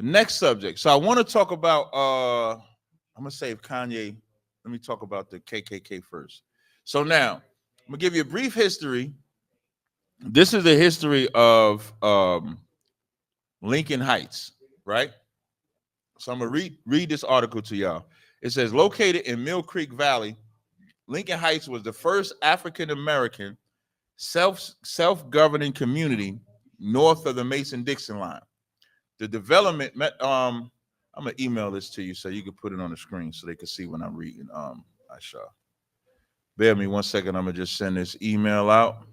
next subject. So I want to talk about. I'm gonna save Kanye. Let me talk about the KKK first. So now I'm gonna give you a brief history. This is the history of Lincoln Heights, right? So I'm gonna read this article to y'all. It says, located in Mill Creek Valley, Lincoln Heights was the first African American self-governing community north of the Mason-Dixon line. The development met. I'm gonna email this to you so you can put it on the screen so they can see when I'm reading. I shall. Bear me 1 second. I'm gonna just send this email out.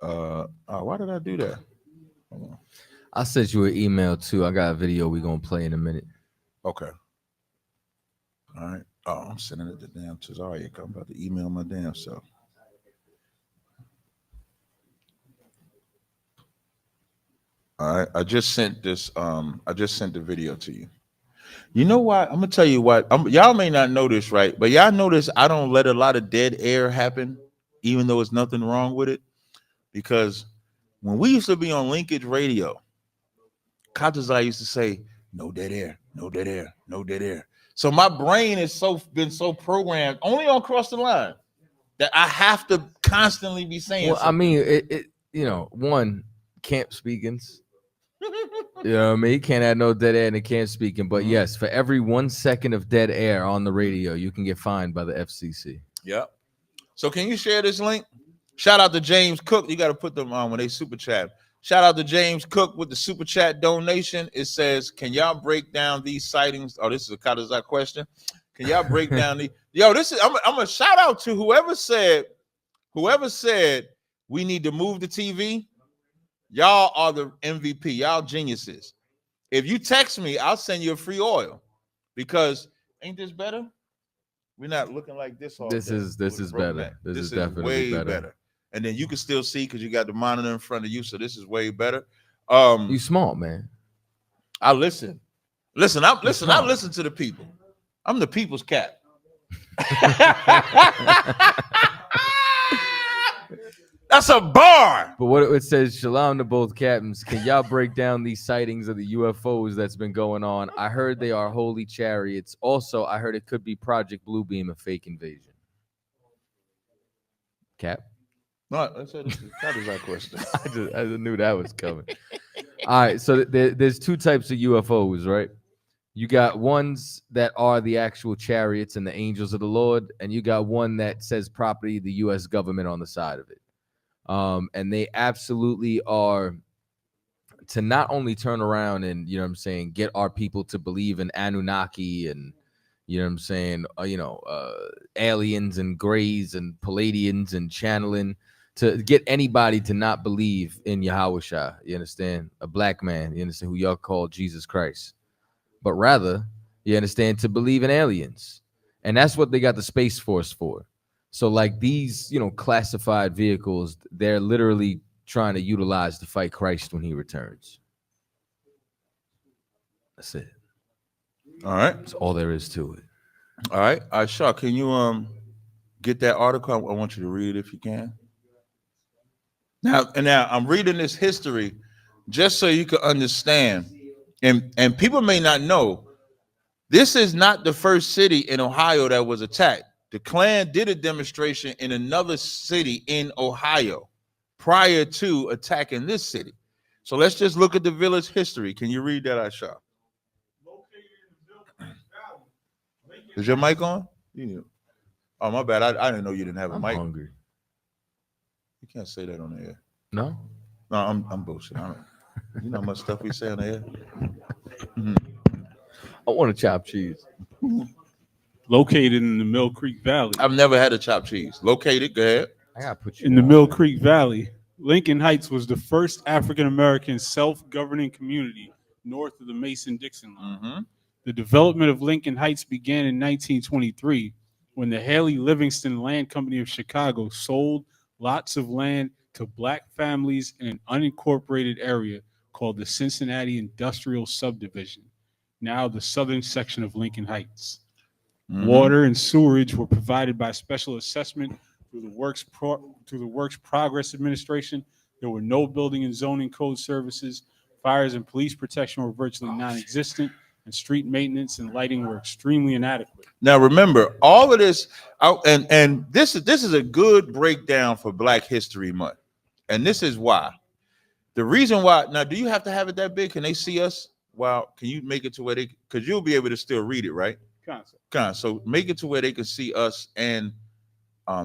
Why did I do that? Hold on. I sent you an email too. I got a video we're gonna play in a minute. Okay. All right. Oh, I'm sending it to damn Cesaria. I'm about to email my damn self. All right. I just sent this. I just sent the video to you. You know what? I'm gonna tell you what. Y'all may not know this, right? But y'all notice I don't let a lot of dead air happen, even though there's nothing wrong with it. Because when we used to be on Linkage Radio, Katazai used to say, no dead air, no dead air, no dead air. So my brain is been so programmed only on Cross the Line that I have to constantly be saying something. I mean, it one, camp speakings. You know what I mean? You can't have no dead air in the camp speaking. But yes, for every 1 second of dead air on the radio, you can get fined by the FCC. Yep. So can you share this link? Shout out to James Cook. You got to put them on when they super chat. Shout out to James Cook with the super chat donation. It says, can y'all break down these sightings? Oh, this is a Katazai question. Can y'all break down the this is I'm a shout out to whoever said we need to move the TV. Y'all are the MVP. Y'all geniuses. If you text me, I'll send you a free oil because ain't this better? We're not looking like this all This day. is better. This is definitely way better. And then you can still see because you got the monitor in front of you, so this is way better. You smart, man. I listen. I listen to the people. I'm the people's cat. That's a bar. But what it says, shalom to both captains. Can y'all break down these sightings of the UFOs that's been going on? I heard they are holy chariots. Also, I heard it could be Project Bluebeam, a fake invasion. Cap? No, that is our question. I just knew that was coming. All right, so there's two types of UFOs, right? You got ones that are the actual chariots and the angels of the Lord, and you got one that says property, the U.S. government on the side of it. And they absolutely are to not only turn around and, you know what I'm saying, get our people to believe in Anunnaki and, you know what I'm saying, aliens and grays and Palladians and channeling, to get anybody to not believe in Yahushua, you understand? A black man, you understand, who y'all call Jesus Christ. But rather, you understand, to believe in aliens. And that's what they got the Space Force for. So like these, classified vehicles, they're literally trying to utilize to fight Christ when he returns. That's it. All right. That's all there is to it. All right. Shaw, can you get that article? I want you to read it if you can. Now I'm reading this history just so you can understand. And people may not know, this is not the first city in Ohio that was attacked. The Klan did a demonstration in another city in Ohio prior to attacking this city. So let's just look at the village history. Can you read that, Aisha? Is your mic on? Oh, my bad. I didn't know you didn't have a mic. I'm hungry. You can't say that on the air. No? No, I'm bullshit. You know how much stuff we say on the air? I want a chopped cheese. Located in the Mill Creek Valley. I've never had a chopped cheese. Located, go ahead. I gotta put you in the Mill Creek Valley. Lincoln Heights was the first African-American self-governing community north of the Mason-Dixon line. Mm-hmm. The development of Lincoln Heights began in 1923 when the Haley Livingston Land Company of Chicago sold lots of land to black families in an unincorporated area called the Cincinnati Industrial Subdivision, now the southern section of Lincoln Heights. Mm-hmm. Water and sewerage were provided by special assessment through the Works Progress Administration. There were no building and zoning code services Fires and police protection were virtually non-existent, and street maintenance and lighting were extremely inadequate. Now remember, all of this, and this is a good breakdown for Black History Month, and this is why. The reason why. Now, do you have to have it that big? Can they see us? Well, can you make it to where they? Because you'll be able to still read it, right? So make it to where they can see us and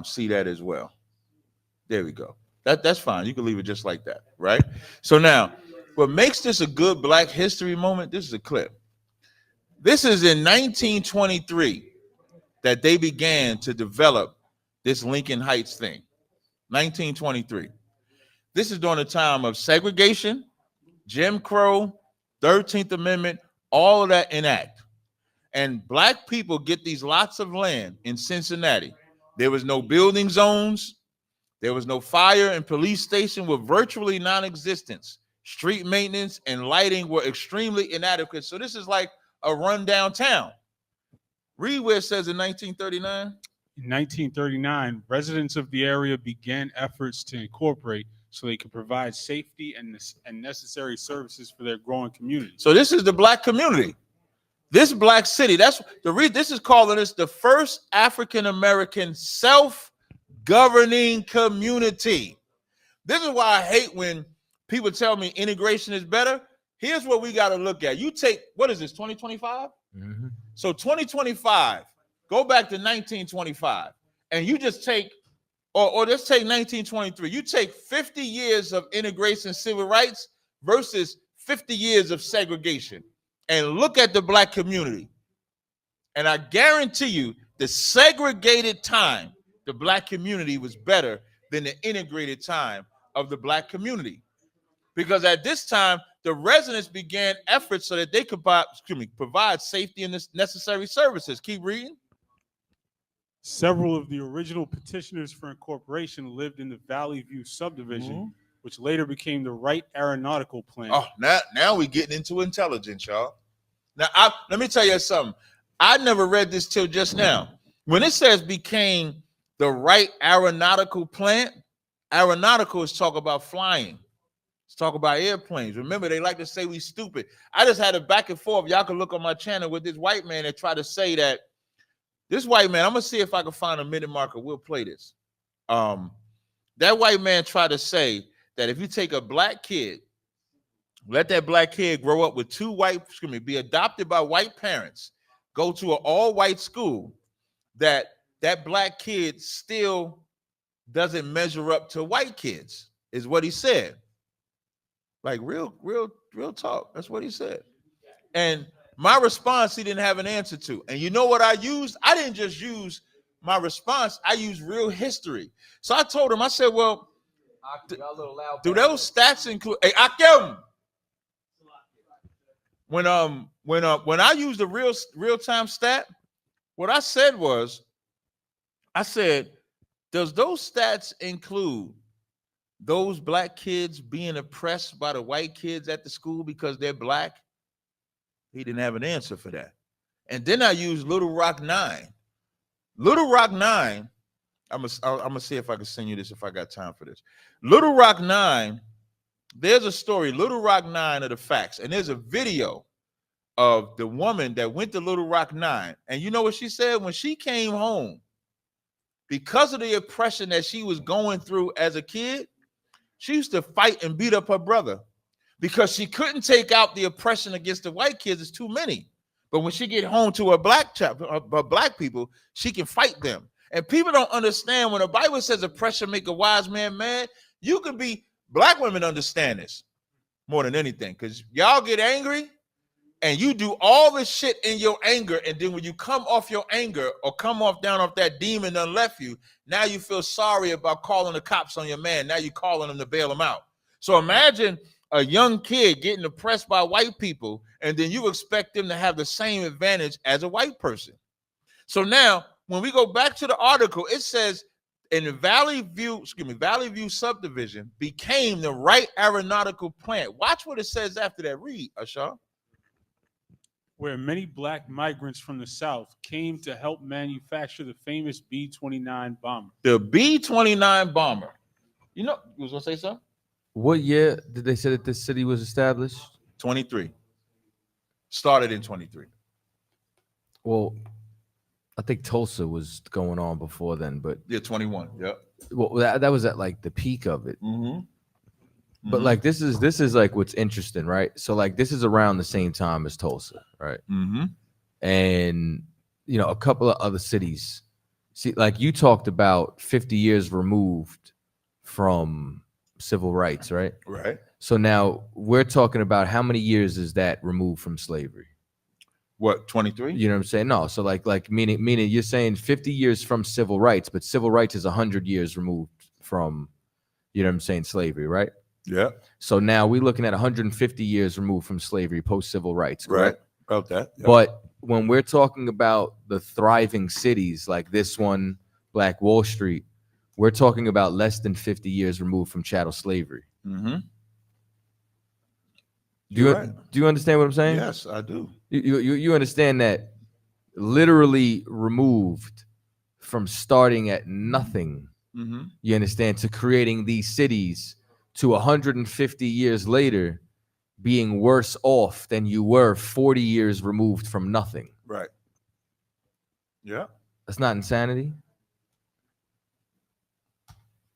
see that as well. There we go. That's fine. You can leave it just like that, right? So now, what makes this a good Black History moment? This is a clip. This is in 1923 that they began to develop this Lincoln Heights thing. 1923. This is during the time of segregation, Jim Crow, 13th Amendment, all of that enact. And Black people get these lots of land in Cincinnati. There was no building zones. There was no fire and police station were virtually non-existent. Street maintenance and lighting were extremely inadequate. So this is like a rundown town. Read where it says in 1939. In 1939, residents of the area began efforts to incorporate so they could provide safety and necessary services for their growing community. So this is the Black community. This Black city, that's the reason this is calling this the first African-American self-governing community. This is why I hate when people tell me integration is better. Here's what we got to look at. You take, what is this, 2025? Mm-hmm. So 2025, go back to 1925, and you just take, or let's take 1923. You take 50 years of integration civil rights versus 50 years of segregation, and look at the Black community. And I guarantee you, the segregated time, the Black community was better than the integrated time of the Black community. Because at this time, the residents began efforts so that they could provide safety and necessary services. Keep reading. Several of the original petitioners for incorporation lived in the Valley View subdivision, which later became the Wright Aeronautical Plant. Oh, now we're getting into intelligence, y'all. Now, let me tell you something. I never read this till just now. When it says became the Wright Aeronautical Plant, aeronautical is talk about flying. It's talk about airplanes. Remember, they like to say we stupid. I just had a back and forth. Y'all can look on my channel with this white man that tried to say that. This white man, I'm going to see if I can find a minute marker. We'll play this. That white man tried to say that if you take a Black kid, let that Black kid grow up with be adopted by white parents, go to an all-white school, that Black kid still doesn't measure up to white kids, is what he said. Like real talk. That's what he said. And my response, he didn't have an answer to. And you know what I used? I didn't just use my response. I used real history. So I told him, I said, well, do those stats include? Hey, Akim. When I used the real-time stat, what I said was, does those stats include those Black kids being oppressed by the white kids at the school because they're Black? He didn't have an answer for that. And then I used Little Rock 9. Little Rock 9, I'm gonna see if I can send you this if I got time for this. Little Rock 9, there's a story, Little Rock 9 of the facts, and there's a video of the woman that went to Little Rock 9. And you know what she said? When she came home, because of the oppression that she was going through as a kid, she used to fight and beat up her brother because she couldn't take out the oppression against the white kids. It's too many. But when she get home to her Black people, she can fight them. And people don't understand when the Bible says oppression make a wise man mad. You can be, Black women understand this more than anything, because y'all get angry and you do all this shit in your anger, and then when you come off your anger or come off down off that demon that left you, now you feel sorry about calling the cops on your man. Now you're calling them to bail him out. So imagine a young kid getting oppressed by white people, and then you expect them to have the same advantage as a white person. So now, when we go back to the article, it says in the Valley View subdivision became the Wright Aeronautical Plant. Watch what it says after that. Read, Ashar. Where many Black migrants from the South came to help manufacture the famous B-29 bomber. The B-29 bomber. You know, you was gonna say something? What year did they say that this city was established? 23. Started in 23. Well, I think Tulsa was going on before then, but Yeah, 21. Yep. well, that was at like the peak of it. Mm-hmm. But like this is like what's interesting, right? So like this is around the same time as Tulsa, right? Mm-hmm. And you know, a couple of other cities. See, like you talked about 50 years removed from civil rights, right? Right. So now we're talking about how many years is that removed from slavery? What, 23? You know what I'm saying? No. So like meaning you're saying 50 years from civil rights, but civil rights is 100 years removed from, you know what I'm saying, slavery, right? Yeah. So now we're looking at 150 years removed from slavery, post civil rights, correct? Right. About that. Yep. But when we're talking about the thriving cities like this one, Black Wall Street, we're talking about less than 50 years removed from chattel slavery. Mm-hmm. Do you understand what I'm saying? Yes, I do. You understand that literally removed from starting at nothing, Mm-hmm. you understand, to creating these cities to 150 years later being worse off than you were 40 years removed from nothing. Right. Yeah, That's not insanity.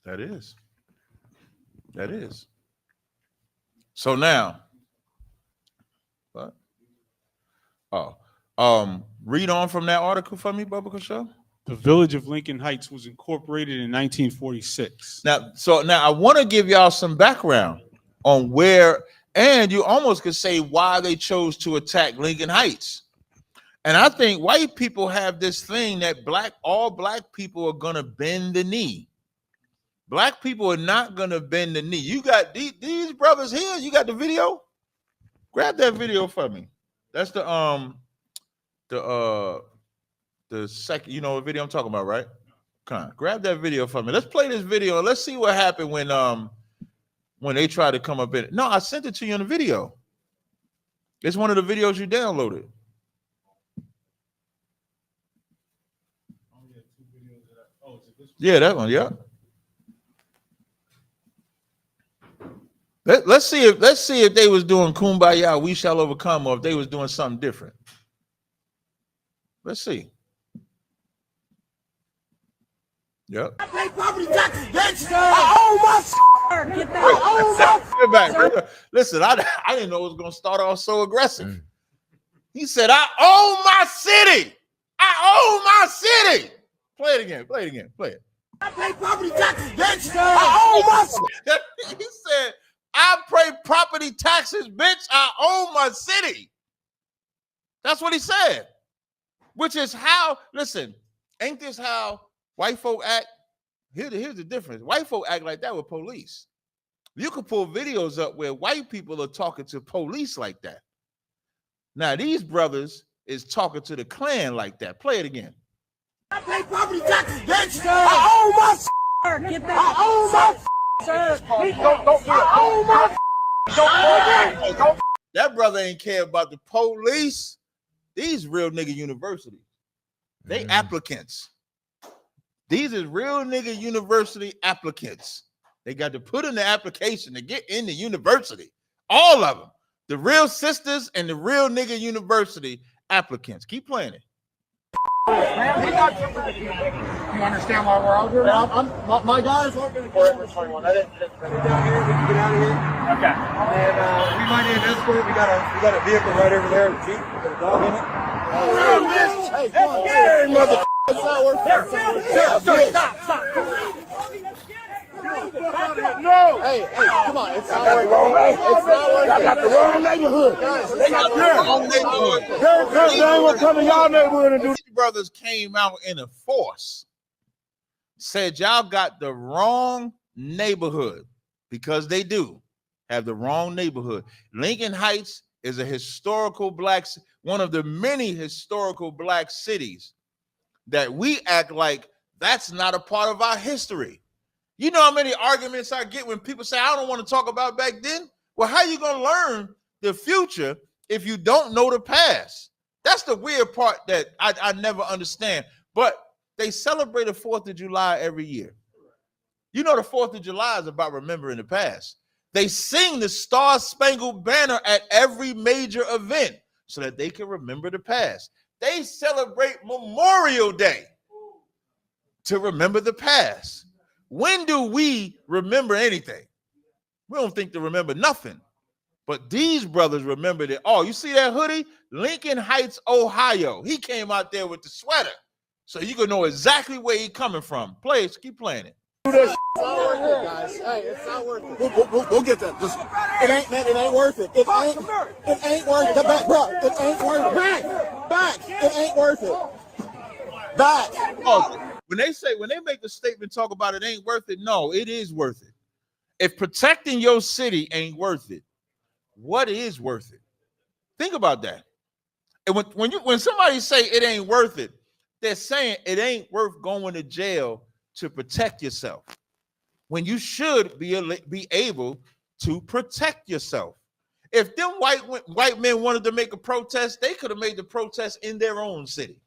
that is. That is. So now, what? Read on from that article for me, Bubba Show. The village of Lincoln Heights was incorporated in 1946. Now I want to give y'all some background on where, and you almost could say why they chose to attack Lincoln Heights. And I think white people have this thing that all black people are gonna bend the knee. Black people are not gonna bend the knee. You got these brothers here. You got the video. Grab that video for me. That's the second. You know what video I'm talking about, right? Come on, grab that video for me. Let's play this video and let's see what happened when they tried to come up in it. No, I sent it to you in the video. It's one of the videos you downloaded. Yeah, that one. Yeah. Let's see if they was doing Kumbaya, we shall overcome, or if they was doing something different. Let's see. Yep. I pay property taxes, bitch. I own my Get that. I own my Back. Listen, I didn't know it was gonna start off so aggressive. He said, I own my city. I own my city. Play it again. Play it again. Play it. I pay property taxes, bitch. I own my He said, I pay property taxes, bitch. I own my city. That's what he said. Which is how, listen, ain't this how white folk act? Here's the difference. White folk act like that with police. You can pull videos up where white people are talking to police like that. Now, these brothers is talking to the Klan like that. Play it again. I pay property taxes, bitch. I own my Get that. I own my Sir, please don't do it. I own my That brother ain't care about the police. These real nigga universities. They applicants. These is real nigga university applicants. They got to put in the application to get in the university. All of them. The real sisters and the real nigga university applicants. Keep playing it. You understand why we're out here? My guys are going to Forever 21. I didn't get down here. We can get out of here. Okay. And we might need an escort. We got a vehicle right over there. A Jeep with a dog in it. Hey, come on. Mother. It's not working. Stop. No. Hey, come on. It's not working. It's not working. I got the wrong neighborhood. They got the wrong neighborhood. They ain't gonna come to y'all neighborhood and do. These brothers came out in a force. Said y'all got the wrong neighborhood, because they do have the wrong neighborhood. Lincoln Heights is a historical one of the many historical black cities that we act like that's not a part of our history. You know how many arguments I get when people say, I don't want to talk about back then? Well, how you going to learn the future if you don't know the past? That's the weird part that I never understand. But they celebrate the 4th of July every year. You know, the 4th of July is about remembering the past. They sing the Star-Spangled Banner at every major event so that they can remember the past. They celebrate Memorial Day to remember the past. When do we remember anything? We don't think to remember nothing. But these brothers remembered it. Oh, you see that hoodie? Lincoln Heights, Ohio. He came out there with the sweater. So you can know exactly where he coming from. Play it, keep playing it. It's not worth it, guys. Hey, it's not worth it. We'll get that. Just, it ain't worth it. It ain't worth it. Back, bro. It ain't worth it. Back. It ain't worth it. Back. Oh, when they make the statement talk about it ain't worth it, no, it is worth it. If protecting your city ain't worth it, what is worth it? Think about that. And when somebody say it ain't worth it, they're saying it ain't worth going to jail to protect yourself, when you should be able to protect yourself. If them white men wanted to make a protest, they could have made the protest in their own city.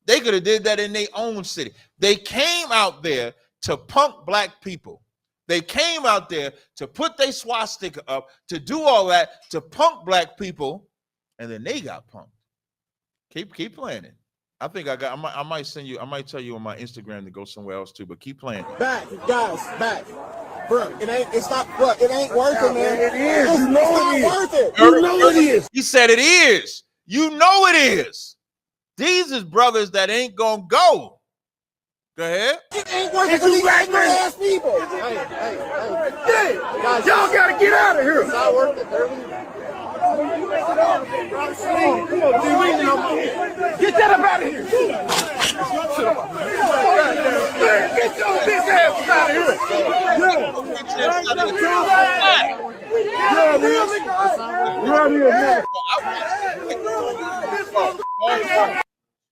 They could have did that in their own city. They came out there to punk black people. They came out there to put their swastika up, to do all that, to punk black people, and then they got punked. Keep playing it. I think I might send you, I might tell you on my Instagram to go somewhere else too, but keep playing. Back, guys, back. Bro, it ain't worth it, man. It is. It's not worth it. You know it is. He said it is. You know it is. These is brothers that ain't gonna go. Go ahead. It ain't worth it for these ignorant ass people. Hey. Guys, y'all gotta get out of here. It's not worth it. Get that up out of here. Get your bitch ass out of here.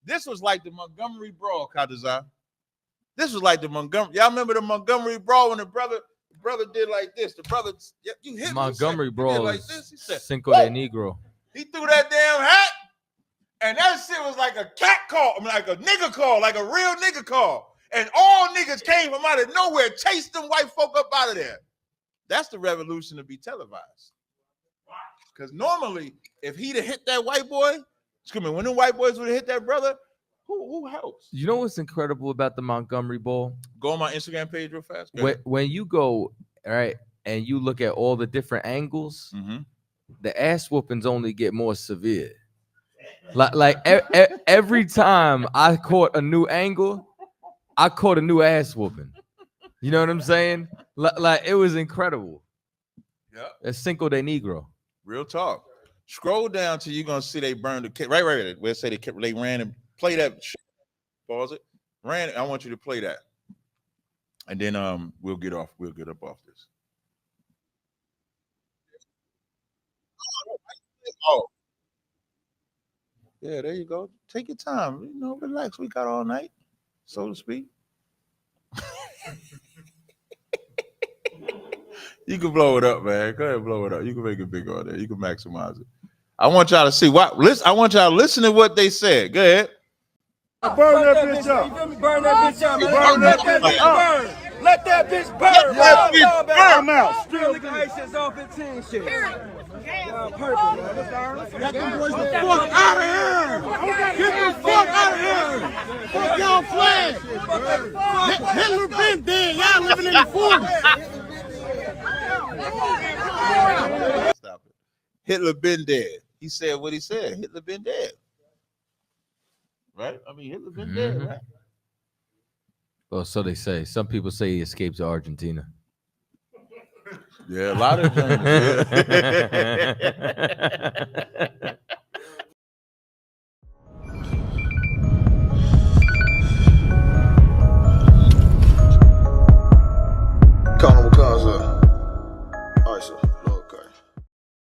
This was like the Montgomery Brawl, Kadazai. This was like the Montgomery. Y'all remember the Montgomery Brawl when the brother did like this? The brother, you hit Montgomery Brawl like is this. He said, Cinco de Negro. He threw that damn hat, and that shit was like a cat call, like a nigga call, like a real nigga call. And all niggas came from out of nowhere, chased them white folk up out of there. That's the revolution to be televised. Because normally, if he'd have hit that white boy, excuse me, when the white boys would have hit that brother, who helps? You know what's incredible about the Montgomery Brawl? Go on my Instagram page real fast. When you go, all right, and you look at all the different angles, the ass whoopings only get more severe. Like every time I caught a new angle, I caught a new ass whooping. You know what I'm saying? Like it was incredible. Yeah. It's Cinco de Negro. Real talk. Scroll down till you're gonna see they burned the kid. Right. We'll say they ran and play that. Pause it. Ran. I want you to play that, and then we'll get up off this. Oh, yeah. There you go. Take your time. You know, relax. We got all night, so to speak. You can blow it up, man. Go ahead, blow it up. You can make it big on there. You can maximize it. I want y'all to see what. I want y'all to listen to what they said. Go ahead. Burn that bitch up. Burn that bitch up. Burn that bitch up. Let that bitch burn. Let that bitch burn. I'm out. Still the license on 15 shit. Get them boys the fuck out of here. Get the fuck out of here. Fuck y'all flag. Hitler been dead. Y'all living in the 40s. Stop it. Hitler been dead. He said what he said. Hitler been dead. Right? I mean, Hitler been dead, right? Well, so they say. Some people say he escaped to Argentina. Yeah, a lot of them.